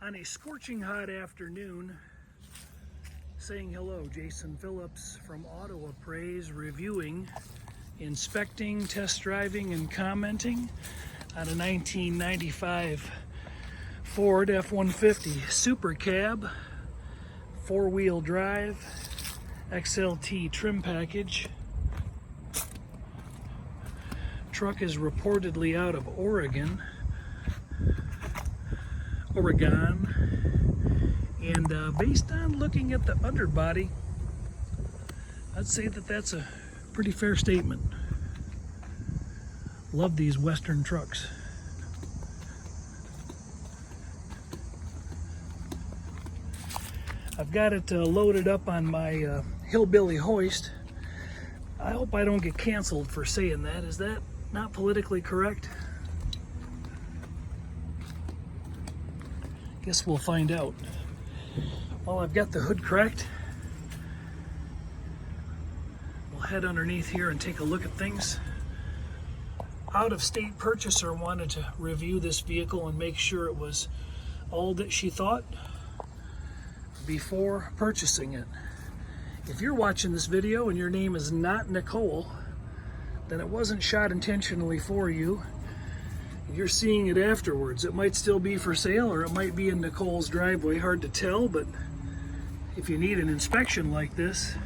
On a scorching hot afternoon, saying hello, Jason Phillips from Auto Appraise, reviewing, inspecting, test driving, and commenting on a 1995 Ford F150 Supercab, four-wheel drive, XLT trim package. Truck is reportedly out of Oregon, and based on looking at the underbody, I'd say that that's a pretty fair statement. Love these Western trucks. I've got it loaded up on my hillbilly hoist. I hope I don't get canceled for saying that. Is that not politically correct? Guess we'll find out. Well, I've got the hood cracked. We'll head underneath here and take a look at things. Out-of-state purchaser wanted to review this vehicle and make sure it was all that she thought before purchasing it. If you're watching this video and your name is not Nicole, then it wasn't shot intentionally for you. You're seeing it afterwards. It might still be for sale, or it might be in Nicole's driveway. Hard to tell, but if you need an inspection like this,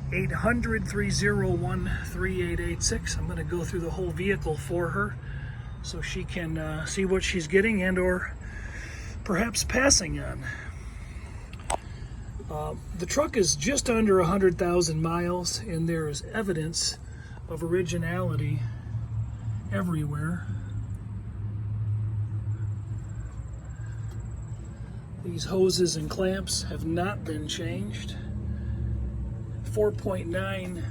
800-301-3886. I'm going to go through the whole vehicle for her so she can see what she's getting and or perhaps passing on. The truck is just under 100,000 miles, and there is evidence of originality everywhere. These hoses and clamps have not been changed. 4.9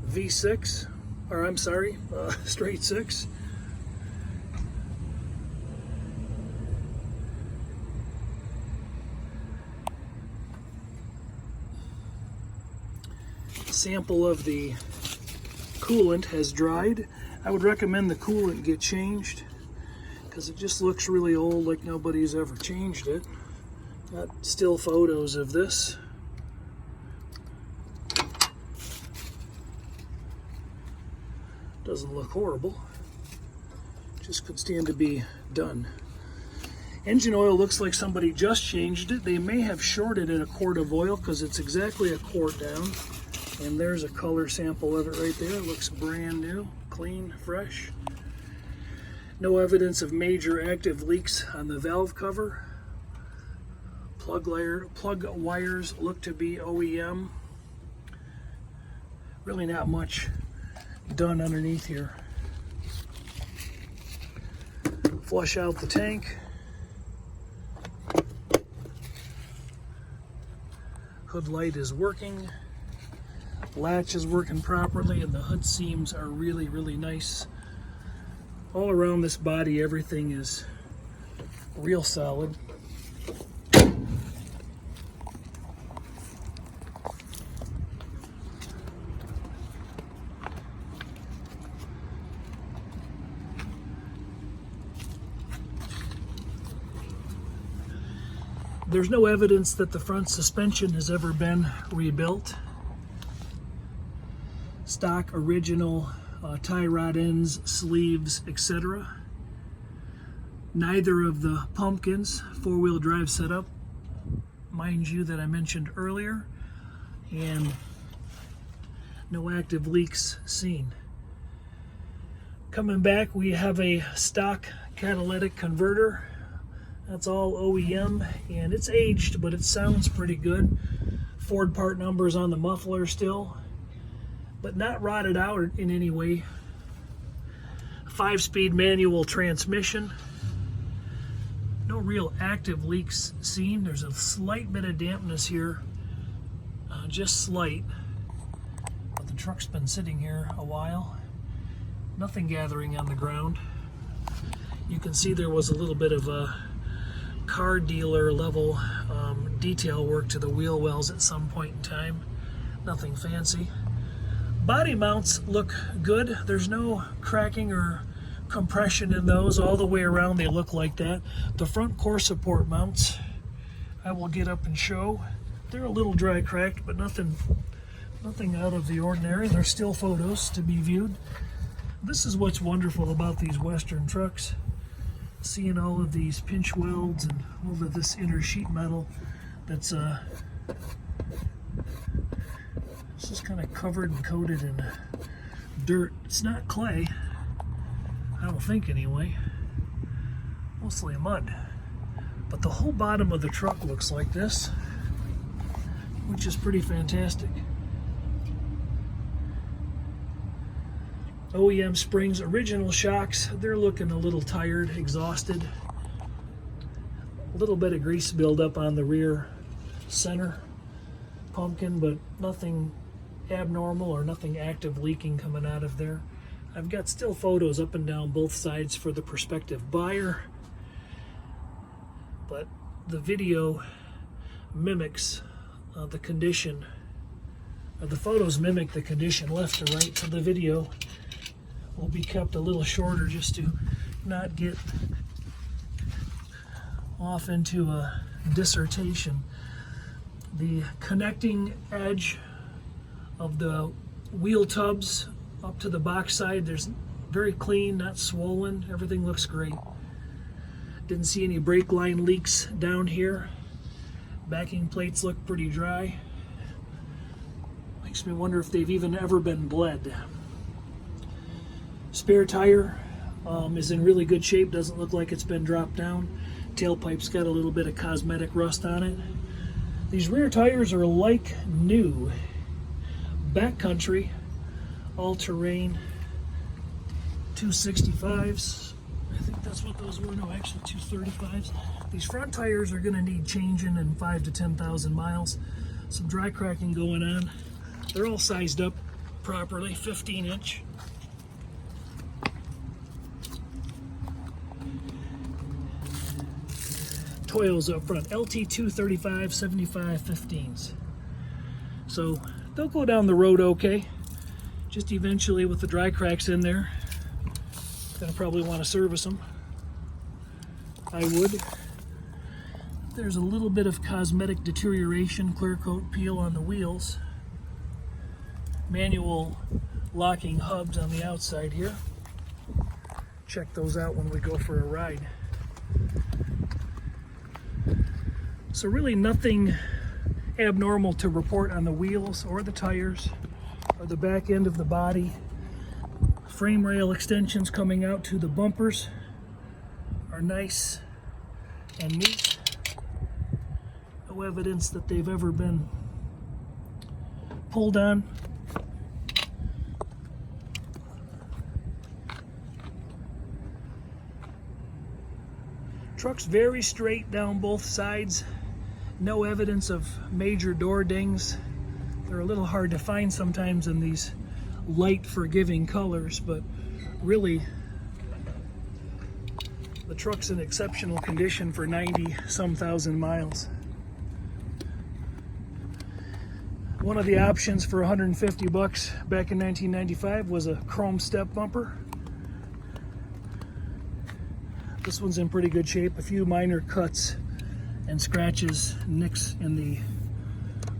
V6, or I'm sorry, straight six. Sample of the coolant has dried. I would recommend the coolant get changed because it just looks really old, like nobody's ever changed it. Got still photos of this. Doesn't look horrible. Just could stand to be done. Engine oil looks like somebody just changed it. They may have shorted it a quart of oil because it's exactly a quart down. And there's a color sample of it right there. It looks brand new, clean, fresh. No evidence of major active leaks on the valve cover. Plug wires look to be OEM. Really not much done underneath here. Flush out the tank. Hood light is working. Latch is working properly, and the hood seams are really, really nice. All around this body, everything is real solid. There's no evidence that the front suspension has ever been rebuilt. Stock original tie rod ends, sleeves, etc. Neither of the pumpkins, four-wheel drive setup, mind you, that I mentioned earlier, and no active leaks seen. Coming back, we have a stock catalytic converter. That's all OEM, and it's aged, but it sounds pretty good. Ford part numbers on the muffler still, but not rotted out in any way. 5-speed manual transmission. No real active leaks seen. There's a slight bit of dampness here, just slight, but the truck's been sitting here a while. Nothing gathering on the ground. You can see there was a little bit of a car dealer level detail work to the wheel wells at some point in time. Nothing fancy. Body mounts look good. There's no cracking or compression in those all the way around. They look like that. The front core support mounts, I will get up and show. They're a little dry cracked, but nothing out of the ordinary. They're still photos to be viewed. This is what's wonderful about these Western trucks. Seeing all of these pinch welds and all of this inner sheet metal that's this is kind of covered and coated in dirt. It's not clay, I don't think anyway. Mostly mud. But the whole bottom of the truck looks like this, which is pretty fantastic. OEM springs, original shocks. They're looking a little tired, exhausted. A little bit of grease buildup on the rear center pumpkin, but nothing abnormal or nothing active leaking coming out of there. I've got still photos up and down both sides for the prospective buyer, but the video mimics the condition, or the photos mimic the condition left to right, so the video will be kept a little shorter just to not get off into a dissertation. The connecting edge of the wheel tubs up to the box side, there's very clean, not swollen. Everything looks great. Didn't see any brake line leaks down here. Backing plates look pretty dry. Makes me wonder if they've even ever been bled. Spare tire is in really good shape. Doesn't look like it's been dropped down. Tailpipe's got a little bit of cosmetic rust on it. These rear tires are like new. Backcountry, all-terrain 265s. I think that's what those were. No, actually 235s. These front tires are going to need changing in 5,000 to 10,000 miles. Some dry cracking going on. They're all sized up properly, 15-inch. Coils up front, LT 235 75 15s. So they'll go down the road okay. Just eventually, with the dry cracks in there, gonna probably want to service them. I would. There's a little bit of cosmetic deterioration, clear coat peel on the wheels. Manual locking hubs on the outside here. Check those out when we go for a ride. So really nothing abnormal to report on the wheels or the tires or the back end of the body. Frame rail extensions coming out to the bumpers are nice and neat. No evidence that they've ever been pulled on. Truck's very straight down both sides. No evidence of major door dings. They're a little hard to find sometimes in these light, forgiving colors, but really the truck's in exceptional condition for 90-some thousand miles. One of the options for $150 back in 1995 was a chrome step bumper. This one's in pretty good shape. A few minor cuts and scratches, nicks in the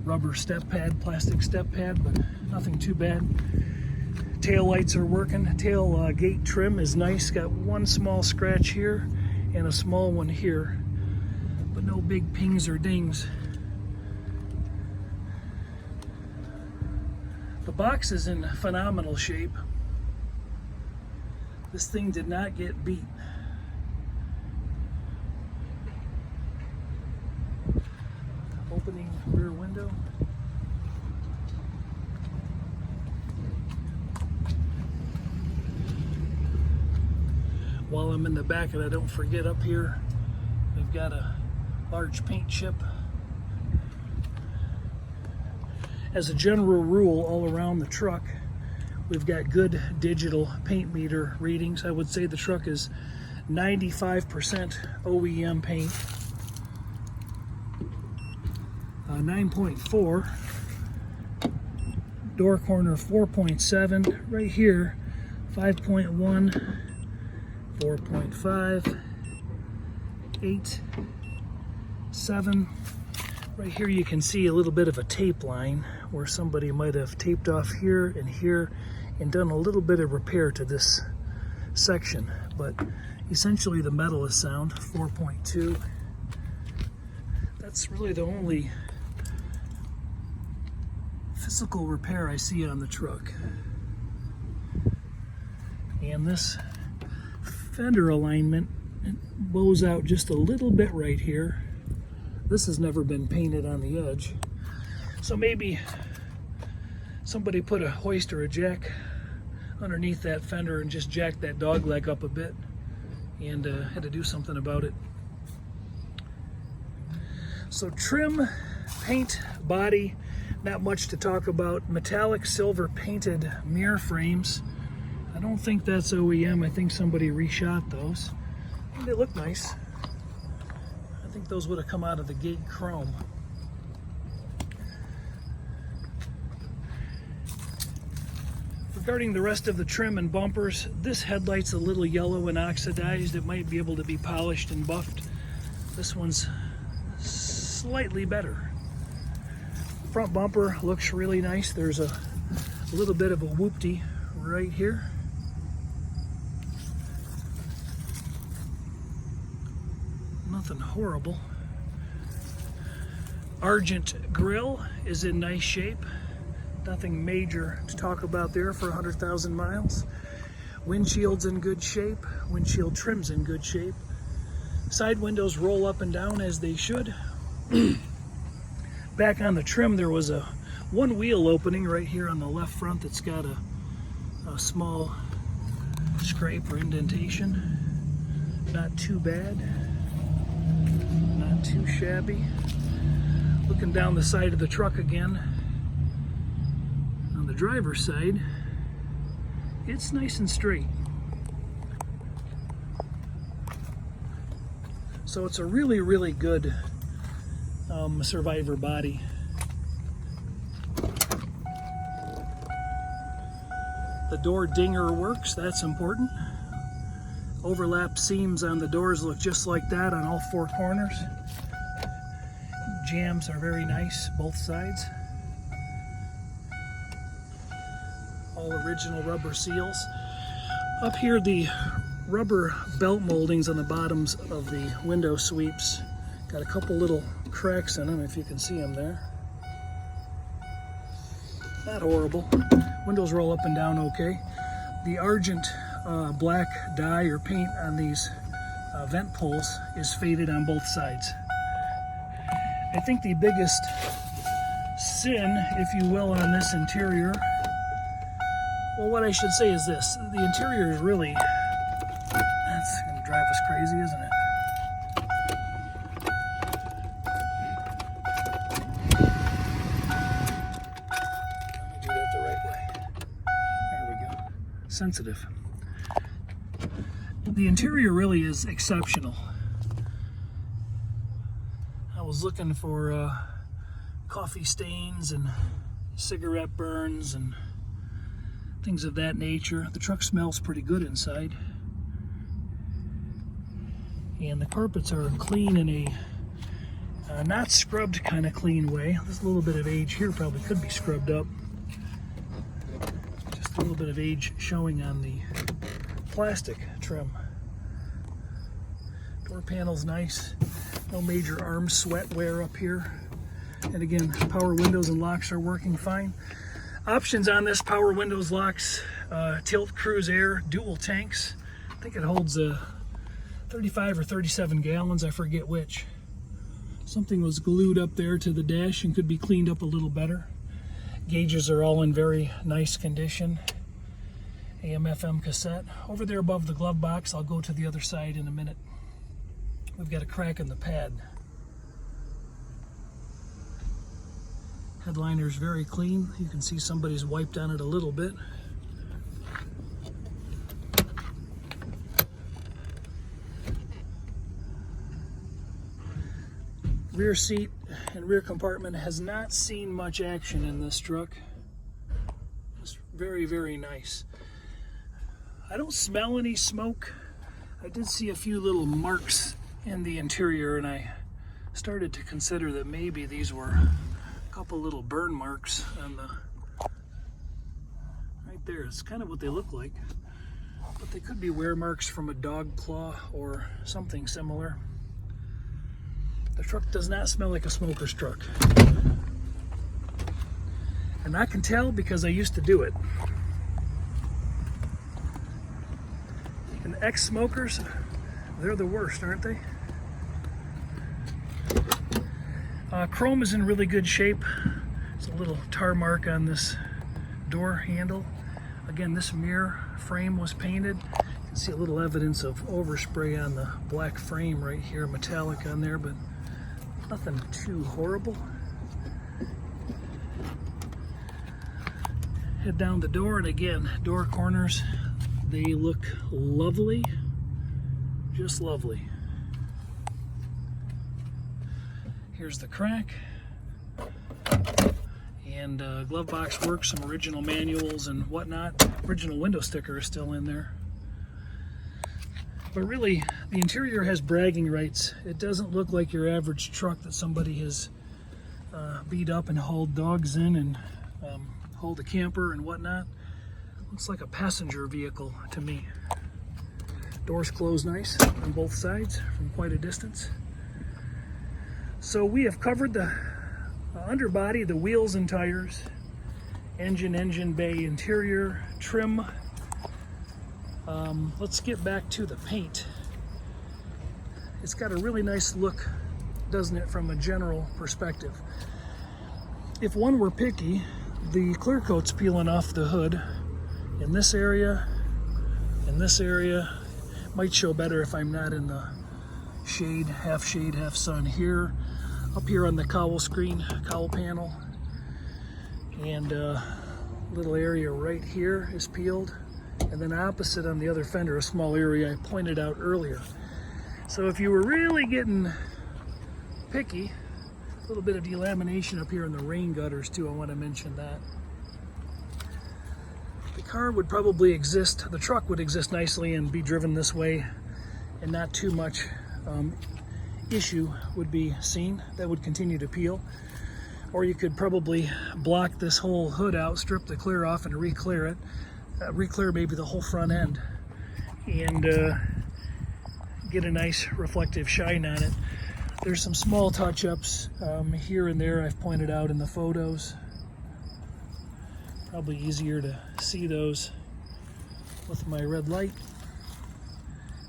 rubber step pad, plastic step pad, but nothing too bad. Tail lights are working. Tail gate trim is nice. Got one small scratch here and a small one here, but no big pings or dings. The box is in phenomenal shape. This thing did not get beat. Opening rear window. While I'm in the back, and I don't forget, up here we've got a large paint chip. As a general rule, all around the truck we've got good digital paint meter readings. I would say the truck is 95% OEM paint. 9.4, door corner 4.7, right here 5.1, 4.5, 8, 7. Right here you can see a little bit of a tape line where somebody might have taped off here and done a little bit of repair to this section, but essentially the metal is sound. 4.2. That's really the only physical repair I see on the truck. And this fender alignment bows out just a little bit right here. This has never been painted on the edge, so maybe somebody put a hoist or a jack underneath that fender and just jacked that dog leg up a bit and had to do something about it. So trim, paint, body, not much to talk about. Metallic silver painted mirror frames. I don't think that's OEM. I think somebody reshot those. They look nice. I think those would have come out of the gate chrome. Regarding the rest of the trim and bumpers, this headlight's a little yellow and oxidized. It might be able to be polished and buffed. This one's slightly better. Front bumper looks really nice. There's a little bit of a whoopty right here. Nothing horrible. Argent grille is in nice shape. Nothing major to talk about there for 100,000 miles. Windshield's in good shape. Windshield trim's in good shape. Side windows roll up and down as they should. Back on the trim, there was a one wheel opening right here on the left front that's got a small scrape or indentation. Not too bad. Not too shabby. Looking down the side of the truck again. On the driver's side, it's nice and straight. So it's a really, really good Survivor body. The door dinger works, that's important. Overlap seams on the doors look just like that on all four corners. Jambs are very nice, both sides. All original rubber seals. Up here, the rubber belt moldings on the bottoms of the window sweeps got a couple little cracks in them, if you can see them there. Not horrible. Windows roll up and down okay. The Argent black dye or paint on these vent poles is faded on both sides. I think the biggest sin, if you will, on this interior, well, what I should say is this. The interior is really, that's going to drive us crazy, isn't it? Let me do that the right way. There we go. Sensitive. The interior really is exceptional. I was looking for coffee stains and cigarette burns and things of that nature. The truck smells pretty good inside. And the carpets are clean in a not scrubbed kind of clean way. There's a little bit of age here, probably could be scrubbed up. Just a little bit of age showing on the plastic trim. Door panel's nice. No major arm sweat wear up here. And again, power windows and locks are working fine. Options on this: power windows, locks, tilt, cruise air, dual tanks. I think it holds 35 or 37 gallons, I forget which. Something was glued up there to the dash and could be cleaned up a little better. Gauges are all in very nice condition. AM/FM cassette. Over there above the glove box, I'll go to the other side in a minute. We've got a crack in the pad. Headliner's very clean. You can see somebody's wiped on it a little bit. Rear seat and rear compartment has not seen much action in this truck. It's very, very nice. I don't smell any smoke. I did see a few little marks in the interior, and I started to consider that maybe these were a couple little burn marks on the right there. It's kind of what they look like, but they could be wear marks from a dog claw or something similar. The truck does not smell like a smoker's truck, and I can tell because I used to do it. And ex-smokers, they're the worst, aren't they? Chrome is in really good shape. There's a little tar mark on this door handle. Again, this mirror frame was painted. You can see a little evidence of overspray on the black frame right here, metallic on there, but nothing too horrible. Head down the door, and again, door corners, they look lovely, just lovely. Here's the crack, and glove box works, some original manuals and whatnot. Original window sticker is still in there. But really, the interior has bragging rights. It doesn't look like your average truck that somebody has beat up and hauled dogs in and hauled a camper and whatnot. Looks like a passenger vehicle to me. Doors close nice on both sides from quite a distance. So we have covered the underbody, the wheels and tires, engine bay, interior, trim. Let's get back to the paint. It's got a really nice look, doesn't it, from a general perspective. If one were picky, the clear coat's peeling off the hood in this area, might show better if I'm not in the shade, half sun here. Up here on the cowl screen, cowl panel, and little area right here is peeled, and then opposite on the other fender, a small area I pointed out earlier. So if you were really getting picky, a little bit of delamination up here in the rain gutters too, I want to mention that. The car would probably exist, the truck would exist nicely and be driven this way, and not too much issue would be seen. That would continue to peel. Or you could probably block this whole hood out, strip the clear off, and re-clear it. Re-clear maybe the whole front end, and get a nice reflective shine on it. There's some small touch-ups here and there I've pointed out in the photos. Probably easier to see those with my red light,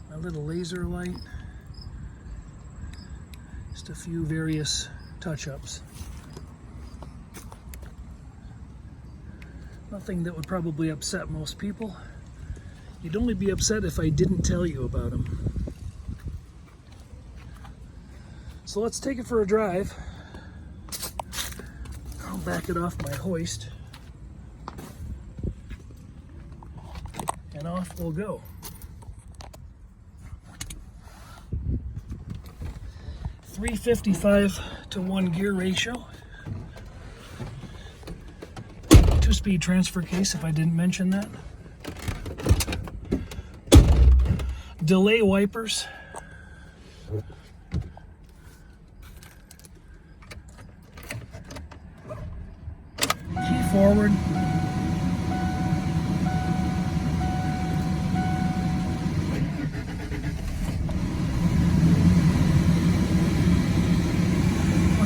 my little laser light. Just a few various touch-ups. Nothing that would probably upset most people. You'd only be upset if I didn't tell you about them. So let's take it for a drive. I'll back it off my hoist. And off we'll go. 355 to 1 gear ratio. 2-speed transfer case, if I didn't mention that. Delay wipers. Key forward.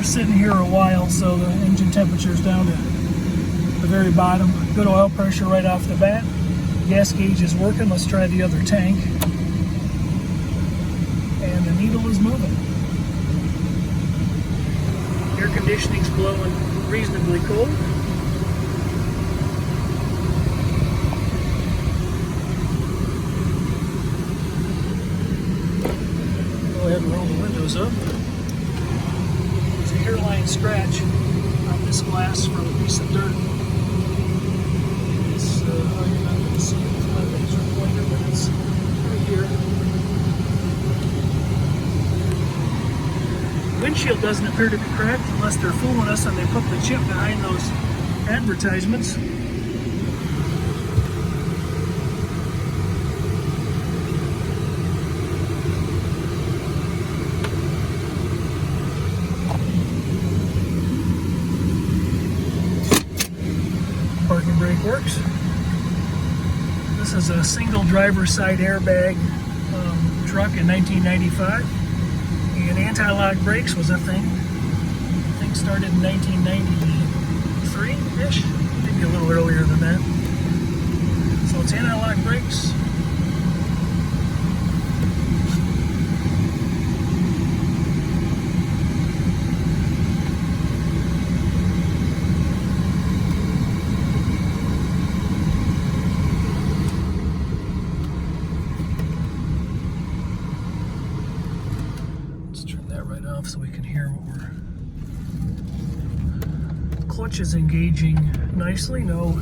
Sitting here a while, so the engine temperature is down to the very bottom. Good oil pressure right off the bat. Gas gauge is working. Let's try the other tank. And the needle is moving. Air conditioning's blowing reasonably cold. Go ahead and roll the windows up. Hairline scratch on this glass from a piece of dirt. It's, you're not going to see it with my laser pointer, but it's right here. Windshield doesn't appear to be cracked unless they're fooling us and they put the chip behind those advertisements. works. This is a single driver side airbag truck in 1995. And anti-lock brakes was a thing. I think started in 1993-ish, maybe a little earlier than that. So it's anti-lock brakes. So we can hear what we're... Clutch is engaging nicely, no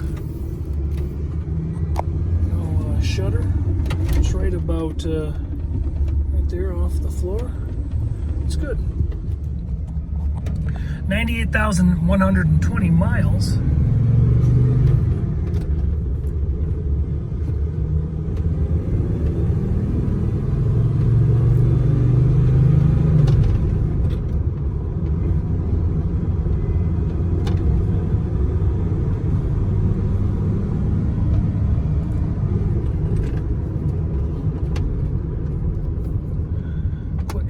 shudder. It's right about right there off the floor. It's good. 98,120 miles.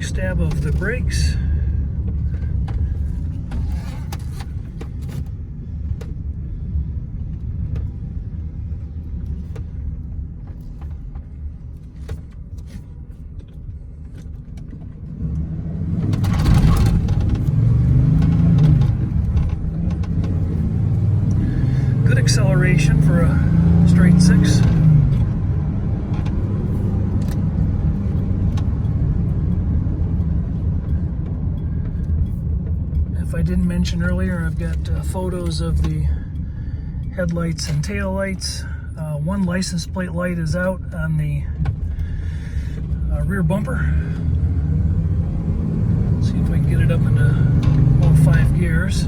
Stab of the brakes. Good acceleration for a straight six. If I didn't mention earlier, I've got photos of the headlights and taillights. One license plate light is out on the rear bumper. See if we can get it up into all 5 gears.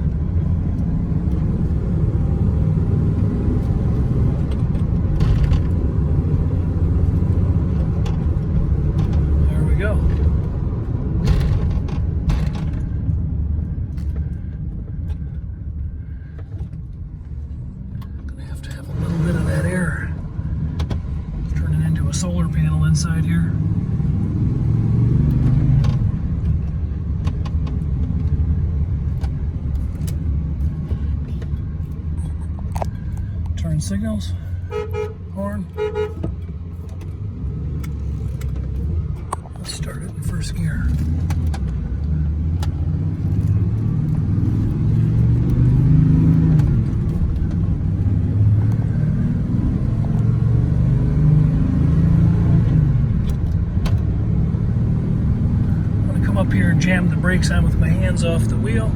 There we go. Solar panel inside here. Turn signals, horn. Let's start it in first gear. Up here and jam the brakes on with my hands off the wheel.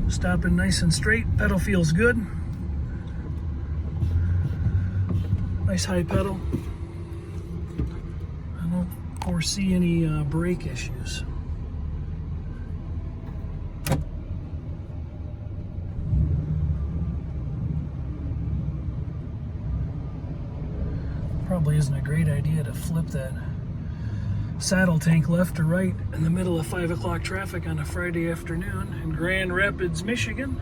Stopping nice and straight. Pedal feels good. Nice high pedal. I don't foresee any brake issues. Probably isn't a great idea to flip that saddle tank left or right in the middle of 5 o'clock traffic on a Friday afternoon in Grand Rapids, Michigan.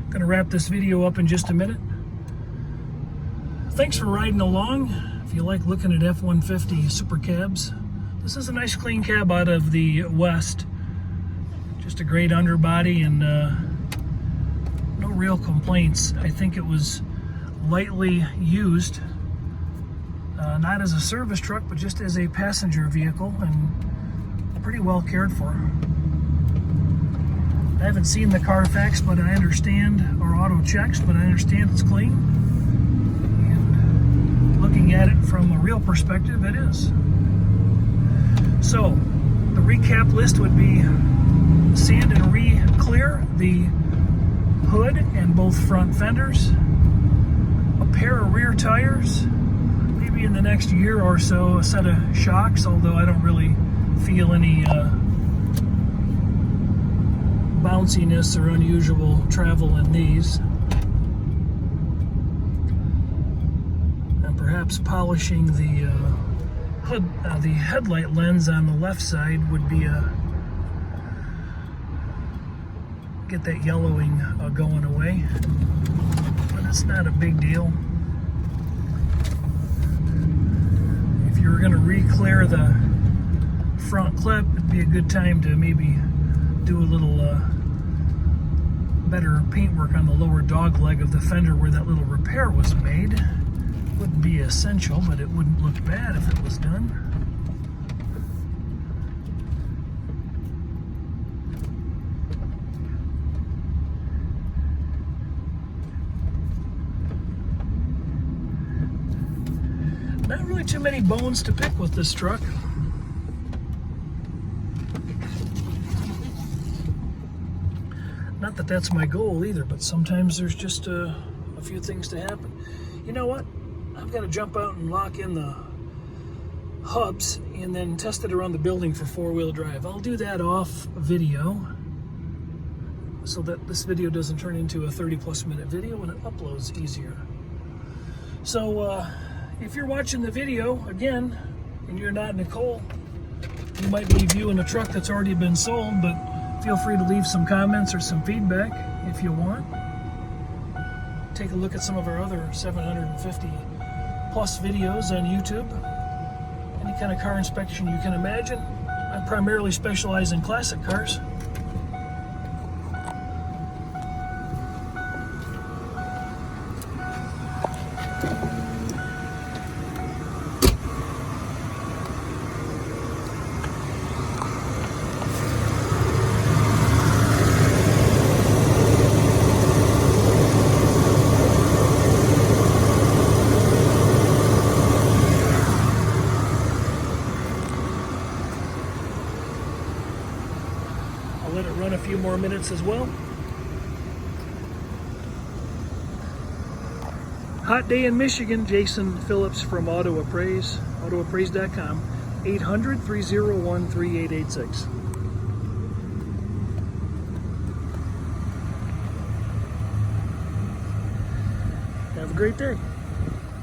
Gonna wrap this video up in just a minute. Thanks for riding along. If you like looking at F150 Supercabs, this is a nice clean cab out of the West. Just a great underbody and no real complaints. I think it was lightly used, not as a service truck, but just as a passenger vehicle, and pretty well cared for. I haven't seen the Carfax, but I understand, or auto checks, but I understand it's clean. Looking at it from a real perspective, it is. So, the recap list would be sand and re-clear the hood and both front fenders, a pair of rear tires, maybe in the next year or so a set of shocks, although I don't really feel any bounciness or unusual travel in these. And perhaps polishing the headlight lens on the left side would be get that yellowing going away. But it's not a big deal. If you were going to re-clear the front clip, it'd be a good time to maybe do a little better paintwork on the lower dog leg of the fender where that little repair was made. Wouldn't be essential, but it wouldn't look bad if it was done. Not really too many bones to pick with this truck. Not that that's my goal either, but sometimes there's just a few things to happen. You know what? I've got to jump out and lock in the hubs and then test it around the building for four-wheel drive. I'll do that off video so that this video doesn't turn into a 30-plus minute video and it uploads easier. So if you're watching the video, again, and you're not Nicole, you might be viewing a truck that's already been sold, but feel free to leave some comments or some feedback if you want. Take a look at some of our other 750 plus videos on YouTube. Any kind of car inspection you can imagine. I primarily specialize in classic cars. I'll let it run a few more minutes as well. Hot day in Michigan. Jason Phillips from Auto Appraise, autoappraise.com, 800-301-3886. Have a great day.